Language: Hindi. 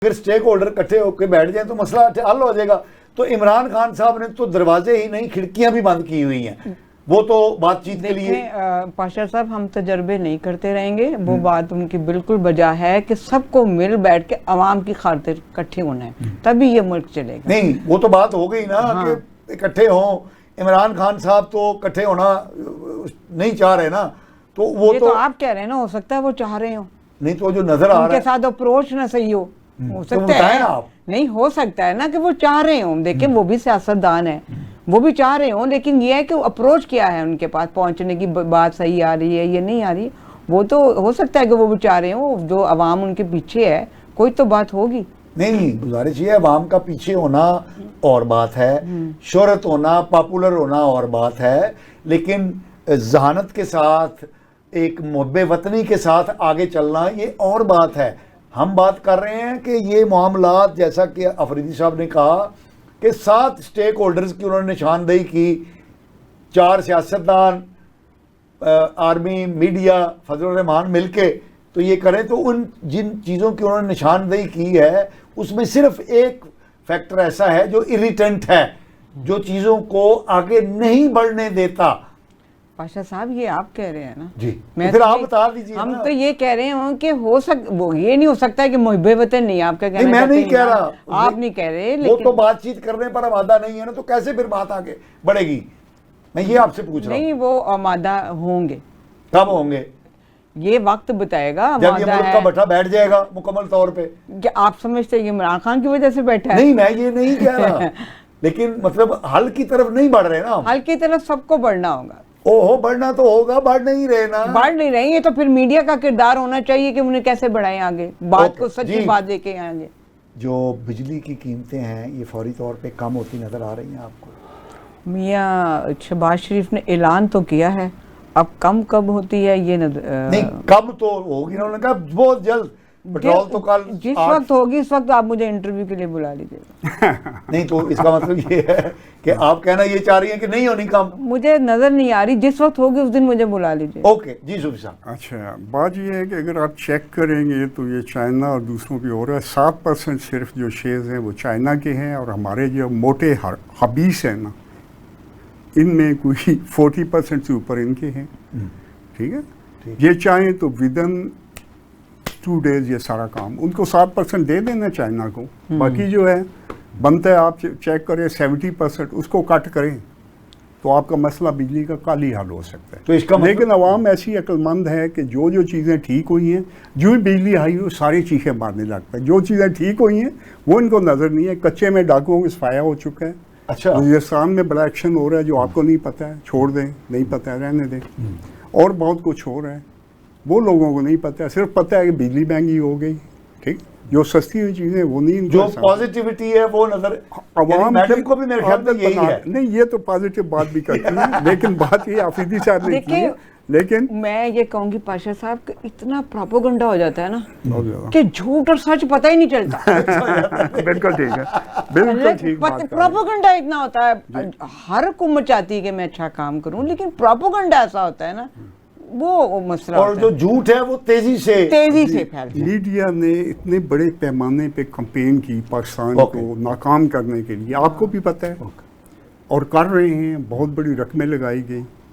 अगर स्टेक होल्डर इकट्ठे होकर बैठ जाए तो मसला हल हो जाएगा। तो इमरान खान साहब ने तो दरवाजे ही नहीं खिड़कियां भी बंद की हुई हैं, वो तो बातचीत के लिए। पाशा साहब, हम तजर्बे नहीं करते रहेंगे, वो बात उनकी बिल्कुल बजा है कि सबको मिल बैठ के अवाम की खातिर इकट्ठे होना है, तभी ये मुल्क चलेगा। नहीं, वो तो बात हो गई ना। हाँ। कि इकट्ठे हों। इमरान खान साहब तो इकट्ठे होना नहीं चाह रहे ना, तो वो तो आप कह रहे हैं ना, हो सकता है वो चाह रहे हो, नहीं तो जो नजर आ रहा है उनके साथ अप्रोच ना सही हो सकता है ना आप। नहीं हो सकता है ना कि वो चाह रहे हो, देखिए वो भी सियासतदान है, वो भी चाह रहे हो, लेकिन ये है कि अप्रोच क्या है उनके पास पहुंचने की, बात सही आ रही है ये नहीं आ रही। वो तो हो सकता है कि वो भी चाह रहे हो, जो अवाम उनके पीछे है, कोई तो बात होगी। नहीं, गुजारिश ये है, अवाम का पीछे होना और बात है, शोहरत होना, पॉपुलर होना और बात है, लेकिन जहानत के साथ, एक मुहब्बे वतनी के साथ आगे चलना ये और बात है। हम बात कर रहे हैं कि ये मामलात, जैसा कि अफरीदी साहब ने कहा कि 7 स्टेक होल्डर्स की उन्होंने निशानदेही की, 4 सियासतदान, आर्मी, मीडिया, फजल रहमान मिलके तो ये करें, तो उन जिन चीज़ों की उन्होंने निशानदेही की है उसमें सिर्फ एक फैक्टर ऐसा है जो इरिटेंट है, जो चीज़ों को आगे नहीं बढ़ने देता। पाशा साहब, ये आप कह रहे हैं ना जी, मैं तो फिर आप बता दीजिए। हम तो ये कह रहे हैं कि हो वो ये नहीं हो सकता है कि मुहब्बे वतन नहीं, आपका कहना नहीं, मैं नहीं कह रहा, आप नहीं कह रहे, वो लेकिन तो बातचीत करने पर आमादा नहीं है ना, तो कैसे फिर बात आगे बढ़ेगी, मैं ये आपसे पूछ रहा हूं। नहीं, वो आमादा होंगे। कब होंगे? ये वक्त बताएगा। जब ये मुल्क का बट्टा बैठ जाएगा मुकम्मल तौर पे। क्या आप समझते हैं कि इमरान खान की वजह से बैठा है? नहीं, मैं ये नहीं कह रहा लेकिन मतलब हल की तरफ नहीं बढ़ रहे ना। हल की तरफ सबको बढ़ना होगा। ओहो, बढ़ना तो होगा, बढ़ नहीं रहे ना। बढ़ नहीं रही है तो फिर मीडिया का किरदार होना चाहिए कि उन्हें कैसे बढ़ाएं आगे, बात को सच्ची बात देके आगे। जो बिजली की कीमतें हैं ये फौरी तौर पे कम होती नजर आ रही हैं आपको? मियां शहबाज शरीफ ने ऐलान तो किया है, अब कम कब होती है ये नहीं, कब तो होगी ना, उन्होंने कहा बहुत जल्द। पेट्रोल तो कल जिस वक्त होगी इस वक्त आप मुझे इंटरव्यू के लिए बुला लीजिएगा। नहीं, तो इसका मतलब ये है कि आप कहना ये चाह रही हैं कि नहीं होनी कम? मुझे नजर नहीं आ रही, जिस वक्त होगी उस दिन मुझे बुला लीजिए। ओके जी, सूफी साहब। अच्छा, बात ये है कि अगर आप चेक करेंगे तो ये चाइना और दूसरों की हो रहा है, 7% सिर्फ जो शेयर्स हैं वो चाइना के हैं, और हमारे जो मोटे हबीस हैं ना, इनमें कोई 40% से ऊपर इनके हैं। ठीक है, ये चाहें तो विदिन 2 डेज ये सारा काम उनको 7% दे देना चाइना को, बाकी जो है बनता है आप चेक करें 70%, उसको कट करें तो आपका मसला बिजली का कल ही हल हो सकता है। तो इसका लेकिन अवाम ऐसी अक्लमंद है कि जो जो चीज़ें ठीक हुई हैं, जो ही बिजली आई हो सारी चीखें मारने लगता है। जो चीज़ें ठीक हुई हैं वो इनको नज़र नहीं है। कच्चे में डाकुओं का सफाया हो चुका है। अच्छा, वज़ीरिस्तान में बड़ा एक्शन हो रहा है जो आपको नहीं पता है, छोड़ दें, नहीं पता है रहने दें। और बहुत कुछ हो रहा है, वो लोगों को नहीं पता है, सिर्फ पता है कि बिजली महंगी हो गई। ठीक, जो सस्ती हुई चीज़ें वो नहीं, जो पॉजिटिविटी है वो नजर अवाम मैडम को भी मेरे ख्याल में यही है। नहीं, ये तो पॉजिटिव बात भी करती है लेकिन बात ये आफरीदी साहब ने की है। लेकिन मैं ये कहूंगी पाशा साहब कि इतना प्रोपेगेंडा हो जाता है ना कि झूठ और सच पता ही नहीं चलता। बिल्कुल ठीक है, बिल्कुल ठीक बात। प्रोपेगेंडा इतना होता है, हर हुकूमत चाहती है कि मैं अच्छा काम करूं, लेकिन प्रोपेगेंडा ऐसा होता है ना, वो मसला। और जो झूठ है वो तेजी से फैलता है। मीडिया ने इतने बड़े पैमाने पे कैंपेन की पाकिस्तान को नाकाम करने के लिए, आपको भी पता है, और कर रहे हैं, बहुत बड़ी रकमें लगाई गई।